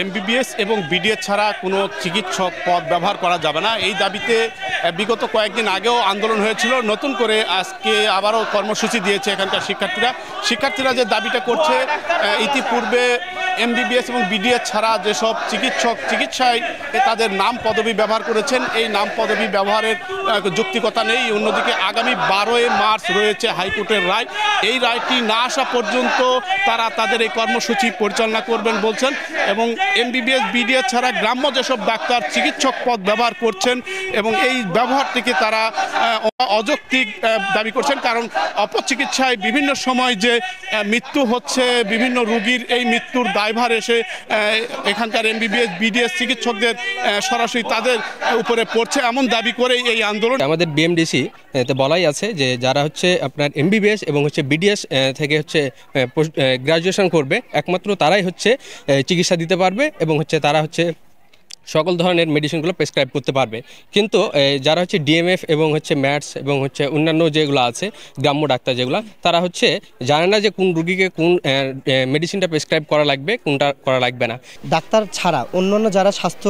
MBBS এবং BDS ছাড়া কোনো চিকিৎসক পদ ব্যবহার করা যাবে না, এই দাবিতে বিগত কয়েকদিন আগেও আন্দোলন হয়েছিল। নতুন করে আজকে আবারও কর্মসূচি দিয়েছে এখানকার শিক্ষার্থীরা যে দাবিটা করছে, ইতিপূর্বে এমবিবিএস এবং বিডিএস ছাড়া যেসব চিকিৎসায় তাদের নাম পদবি ব্যবহার করেছেন, এই নাম পদবি ব্যবহারের যৌক্তিকতা নেই। অন্যদিকে আগামী 12 মার্চ রয়েছে হাইকোর্টের রায়, এই রায়টি না আসা পর্যন্ত তারা তাদের এই কর্মসূচি পরিচালনা করবেন বলছেন। এবং এমবিবিএস বিডিএস ছাড়া গ্রাম্য যেসব ডাক্তার চিকিৎসক পদ ব্যবহার করছেন এবং এই ব্যবহারটিকে তারা অযৌক্তিক দাবি করছেন, কারণ অপচিকিৎসায় বিভিন্ন সময় যে মৃত্যু হচ্ছে, বিভিন্ন রোগীর এই মৃত্যুর দায়ভার এসে এখানকার এমবিবিএস বিডিএস চিকিৎসকদের সরাসরি তাদের উপরে পড়ছে, এমন দাবি করেই এই আন্দোলন। আমাদের বিএমডিসি তে বলাই আছে যে যারা হচ্ছে আপনার এমবিবিএস এবং হচ্ছে বিডিএস থেকে হচ্ছে গ্র্যাজুয়েশন করবে, একমাত্র তারাই হচ্ছে চিকিৎসা দিতে পারবে এবং হচ্ছে তারা হচ্ছে সকল ধরনের মেডিসিনগুলো প্রেসক্রাইব করতে পারবে। কিন্তু যারা হচ্ছে ডিএমএফ এবং হচ্ছে ম্যাটস এবং হচ্ছে অন্যান্য যেগুলো আছে গ্রাম্য ডাক্তার যেগুলো, তারা হচ্ছে জানে না যে কোন রুগীকে কোন মেডিসিনটা প্রেসক্রাইব করা লাগবে, কোনটা করা লাগবে না। ডাক্তার ছাড়া অন্যান্য যারা স্বাস্থ্য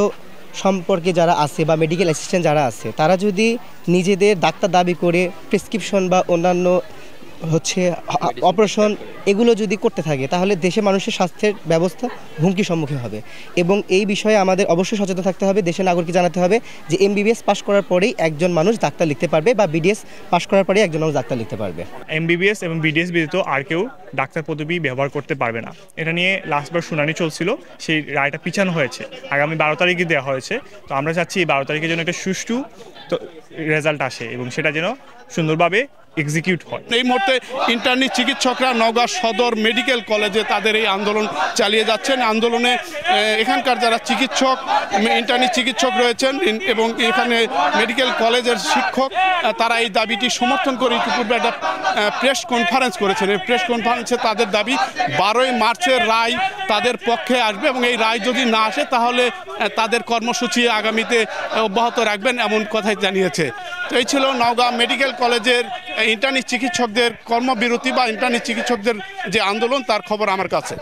সম্পর্কে যারা আছে বা মেডিকেল অ্যাসিস্ট্যান্ট যারা আছে, তারা যদি নিজেদের ডাক্তার দাবি করে প্রেসক্রিপশন বা অন্যান্য হচ্ছে অপারেশন এগুলো যদি করতে থাকে, তাহলে দেশে মানুষের স্বাস্থ্যের ব্যবস্থা হুমকির সম্মুখীন হবে। এবং এই বিষয়ে আমাদের অবশ্যই সচেতন থাকতে হবে, দেশের নাগরিককে জানাতে হবে যে এমবিবিএস পাশ করার পরেই একজন মানুষ ডাক্তার লিখতে পারবে বা বিডিএস পাশ করার পরেই একজন মানুষ ডাক্তার লিখতে পারবে। এমবিবিএস এবং বিডিএস ব্যতীত আর কেউ ডাক্তার পদবি ব্যবহার করতে পারবে না। এটা নিয়ে লাস্টবার শুনানি চলছিল, সেই রায়টা পিছানো হয়েছে, আগামী 12 তারিখে দেওয়া হয়েছে। তো আমরা চাচ্ছি এই 12 তারিখের জন্য একটা সুষ্ঠু রেজাল্ট আসে এবং সেটা যেন সুন্দরভাবে এক্সিকিউট হয়। এই মুহূর্তে ইন্টার্নি চিকিৎসকরা নওগাঁ সদর মেডিকেল কলেজে তাদের এই আন্দোলন চালিয়ে যাচ্ছেন। আন্দোলনে এখানকার যারা ইন্টার্নি চিকিৎসক রয়েছেন এবং এখানে মেডিকেল কলেজের শিক্ষক, তারা এই দাবিটি সমর্থন করে ইতিপূর্বে একটা প্রেস কনফারেন্স করেছেন। এই প্রেস কনফারেন্সে তাদের দাবি 12 মার্চের রায় তাদের পক্ষে আসবে এবং এই রায় যদি না আসে তাহলে তাদের কর্মসূচি আগামীতে অব্যাহত রাখবেন, এমন কথাই জানিয়েছে। তো এই ছিল নওগাঁ মেডিকেল কলেজের ইন্টার্নি চিকিৎসকদের কর্মবিরতি বা ইন্টার্নি চিকিৎসকদের যে আন্দোলন, তার খবর আমার কাছে।